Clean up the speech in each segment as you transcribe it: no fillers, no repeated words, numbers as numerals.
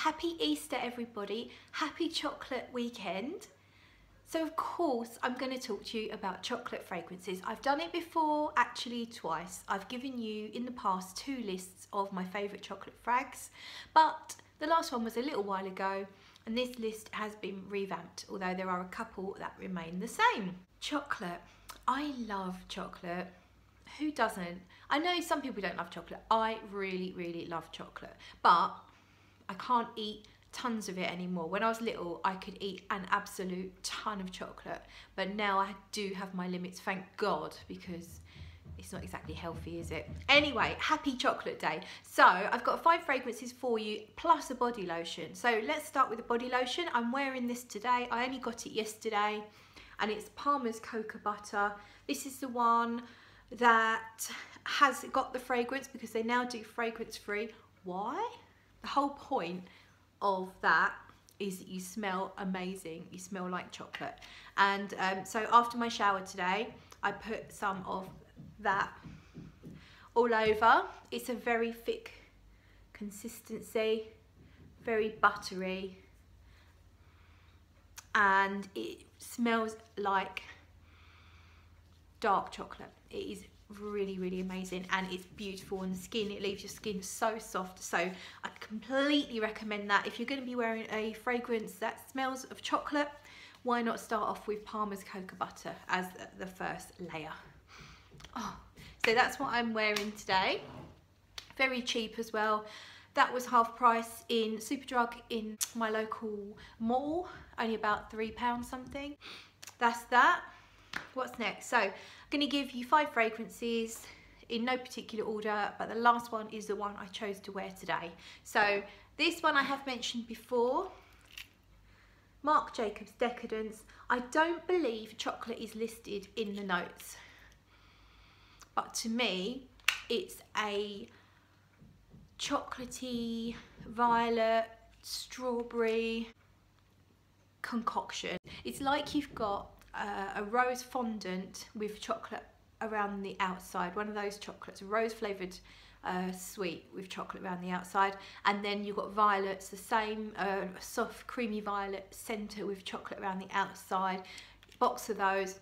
Happy Easter everybody, happy chocolate weekend. So of course I'm going to talk to you about chocolate fragrances. I've done it before, actually twice. I've given you in the past 2 lists of my favourite chocolate frags, but the last one was a little while ago and this list has been revamped, although there are a couple that remain the same. Chocolate. I love chocolate. Who doesn't? I know some people don't love chocolate. I really love chocolate, but I can't eat tons of it anymore. When I was little, I could eat an absolute ton of chocolate, but now I do have my limits, thank God, because it's not exactly healthy, is it? Anyway, happy chocolate day. So I've got 5 fragrances for you, plus a body lotion. So let's start with the body lotion. I'm wearing this today. I only got it yesterday, and it's Palmer's Cocoa Butter. This is the one that has got the fragrance, because they now do fragrance free. Why? The whole point of that is that you smell amazing, you smell like chocolate. And so after my shower today, I put some of that all over. It's a very thick consistency, very buttery, and it smells like dark chocolate. It is really amazing, and it's beautiful on the skin. It leaves your skin so soft, so I completely recommend that. If you're going to be wearing a fragrance that smells of chocolate, why not start off with Palmer's Cocoa Butter as the first layer. Oh, so that's what I'm wearing today. Very cheap as well. That was half price in Superdrug in my local mall, only about £3 something. That's that. What's next? So I'm going to give you 5 fragrances in no particular order, but the last one is the one I chose to wear today. So this one I have mentioned before, Marc Jacobs Decadence. I don't believe chocolate is listed in the notes, but to me it's a chocolatey violet strawberry concoction. It's like you've got a rose fondant with chocolate around the outside, one of those chocolates, rose flavoured sweet with chocolate around the outside, and then you've got violets, the same soft creamy violet centre with chocolate around the outside. Box of those,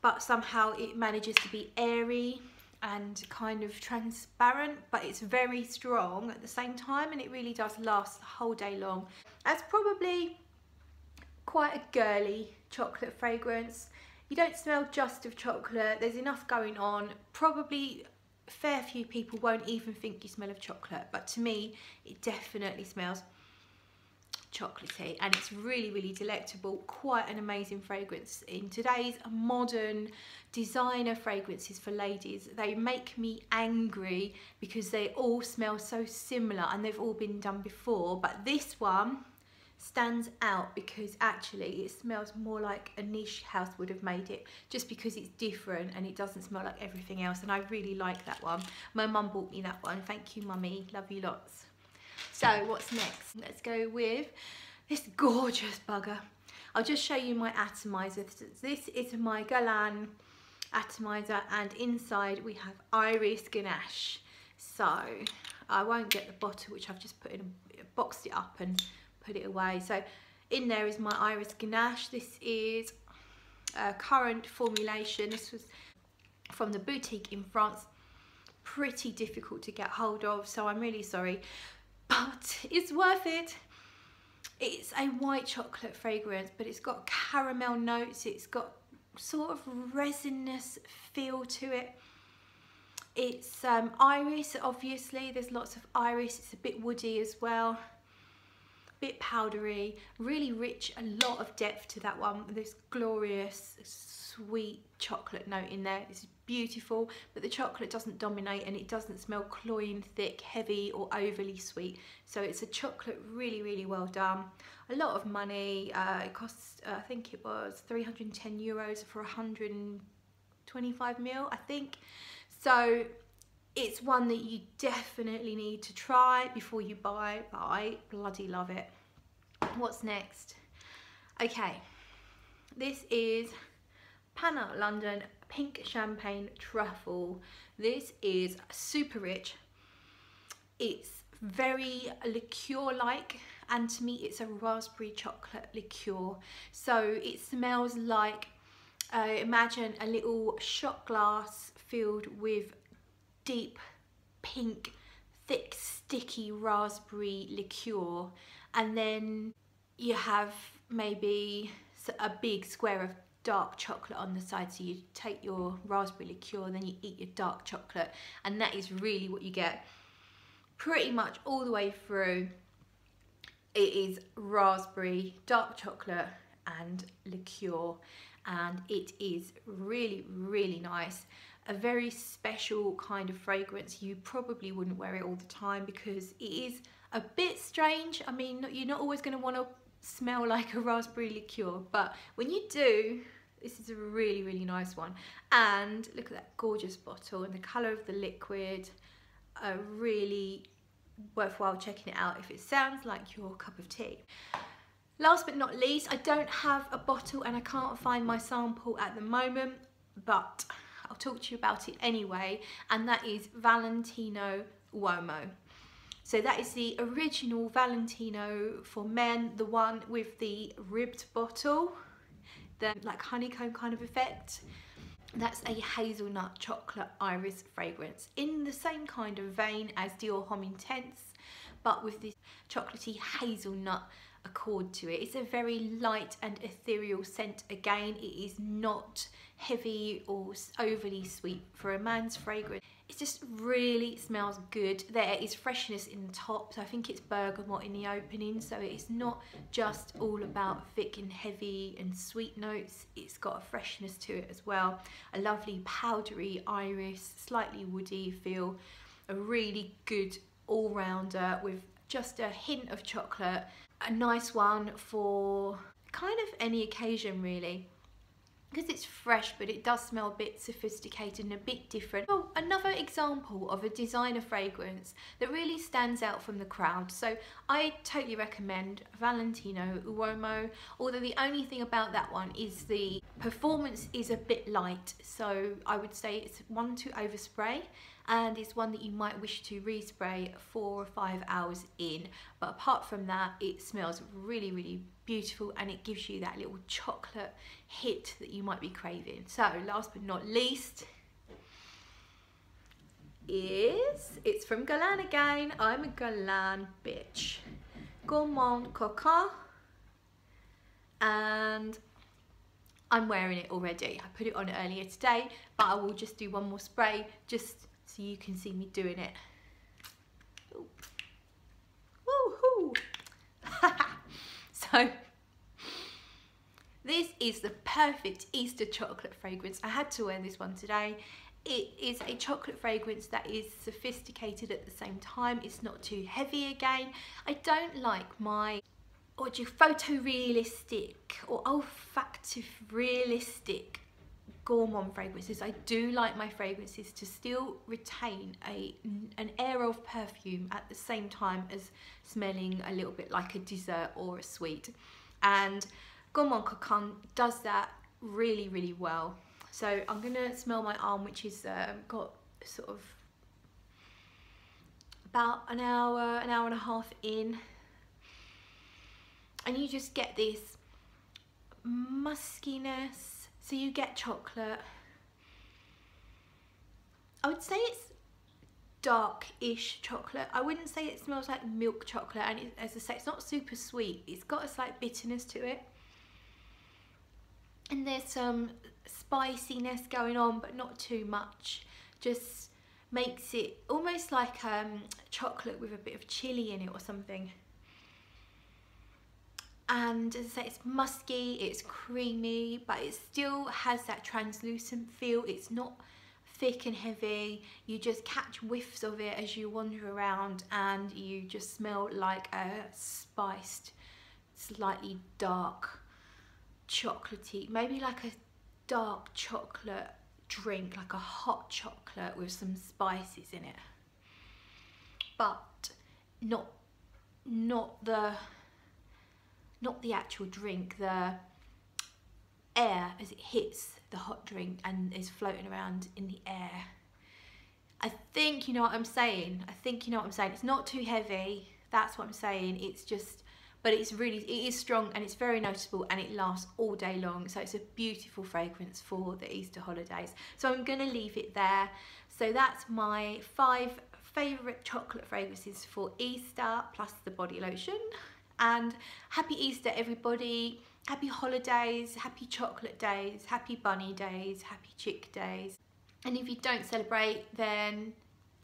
but somehow it manages to be airy and kind of transparent, but it's very strong at the same time, and it really does last the whole day long. That's probably quite a girly chocolate fragrance. You don't smell just of chocolate, there's enough going on. Probably a fair few people won't even think you smell of chocolate, but to me it definitely smells chocolatey, and it's really delectable. Quite an amazing fragrance. In today's modern designer fragrances for ladies, they make me angry because they all smell so similar and they've all been done before, but this one stands out because actually it smells more like a niche house would have made it, just because it's different and it doesn't smell like everything else, and I really like that one. My mum bought me that one. Thank you, mummy, love you lots. So what's next? Let's go with this gorgeous bugger. I'll just show you my atomizer. This is my Guerlain atomizer, and inside we have Iris Ganache. So I won't get the bottle, which I've just put in, boxed it up and put it away. So in there is my Iris Ganache. This is a current formulation. This was from the boutique in France. Pretty difficult to get hold of, so I'm really sorry, but it's worth it. It's a white chocolate fragrance, but it's got caramel notes. It's got sort of resinous feel to it. It's iris, obviously. There's lots of iris. It's a bit woody as well. Bit powdery, really rich, a lot of depth to that one. This glorious sweet chocolate note in there. It's beautiful, but the chocolate doesn't dominate and it doesn't smell cloying, thick, heavy or overly sweet. So it's a chocolate really well done. A lot of money. It costs, I think it was €310 for 125ml, I think. So it's one that you definitely need to try before you buy, but I bloody love it. What's next? Okay, this is Panna London Pink Champagne Truffle. This is super rich. It's very liqueur-like, and to me it's a raspberry chocolate liqueur. So it smells like, imagine a little shot glass filled with deep pink, thick, sticky raspberry liqueur, and then you have maybe a big square of dark chocolate on the side. So you take your raspberry liqueur, then you eat your dark chocolate, and that is really what you get pretty much all the way through. It is raspberry, dark chocolate and liqueur, and it is really, really nice. A very special kind of fragrance. You probably wouldn't wear it all the time because it is a bit strange. I mean, you're not always going to want to smell like a raspberry liqueur, but when you do, this is a really, really nice one. And look at that gorgeous bottle and the colour of the liquid. Really worthwhile checking it out if it sounds like your cup of tea. Last but not least, I don't have a bottle and I can't find my sample at the moment, but I'll talk to you about it anyway, and that is Valentino Uomo. So that is the original Valentino for men, the one with the ribbed bottle, the like honeycomb kind of effect. That's a hazelnut chocolate iris fragrance in the same kind of vein as Dior Homme Intense, but with this chocolatey hazelnut accord to it. It's a very light and ethereal scent. Again, it is not heavy or overly sweet for a man's fragrance. It just really smells good. There is freshness in the top, so I think it's bergamot in the opening, so it's not just all about thick and heavy and sweet notes. It's got a freshness to it as well. A lovely powdery iris, slightly woody feel. A really good all-rounder with just a hint of chocolate. A nice one for kind of any occasion really, because it's fresh but it does smell a bit sophisticated and a bit different. Oh, another example of a designer fragrance that really stands out from the crowd. So I totally recommend Valentino Uomo, although the only thing about that one is the performance is a bit light. So I would say it's one to overspray, and it's one that you might wish to respray 4 or 5 hours in. But apart from that, it smells really, really beautiful, and it gives you that little chocolate hit that you might be craving. So last but not least it's from Guerlain again. I'm a Guerlain bitch. Gourmand Coquin, and I'm wearing it already. I put it on earlier today, but I will just do one more spray just so you can see me doing it. Woohoo! So this is the perfect Easter chocolate fragrance. I had to wear this one today. It is a chocolate fragrance that is sophisticated at the same time. It's not too heavy again. I don't like my photorealistic or olfactive realistic gourmand fragrances. I do like my fragrances to still retain an air of perfume at the same time as smelling a little bit like a dessert or a sweet, and Gourmand Coquin does that really, really well. So I'm gonna smell my arm, which is got sort of about an hour and a half in, and you just get this muskiness. So you get chocolate. I would say it's dark-ish chocolate. I wouldn't say it smells like milk chocolate, and as I say, it's not super sweet. It's got a slight bitterness to it, and there's some spiciness going on, but not too much. Just makes it almost like chocolate with a bit of chili in it or something. And as I say, it's musky, it's creamy, but it still has that translucent feel. It's not thick and heavy. You just catch whiffs of it as you wander around, and you just smell like a spiced, slightly dark, chocolatey, maybe like a dark chocolate drink, like a hot chocolate with some spices in it, but not the actual drink, the air as it hits the hot drink and is floating around in the air. I think you know what I'm saying. I think you know what I'm saying. It's not too heavy. That's what I'm saying. It's just, but it is strong and it's very noticeable and it lasts all day long. So it's a beautiful fragrance for the Easter holidays. So I'm gonna leave it there. So that's my 5 favourite chocolate fragrances for Easter, plus the body lotion. And happy Easter, everybody. Happy holidays, happy chocolate days, happy bunny days, happy chick days. And if you don't celebrate, then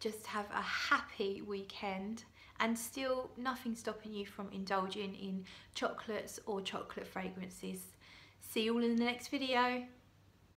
just have a happy weekend, and still nothing stopping you from indulging in chocolates or chocolate fragrances. See you all in the next video.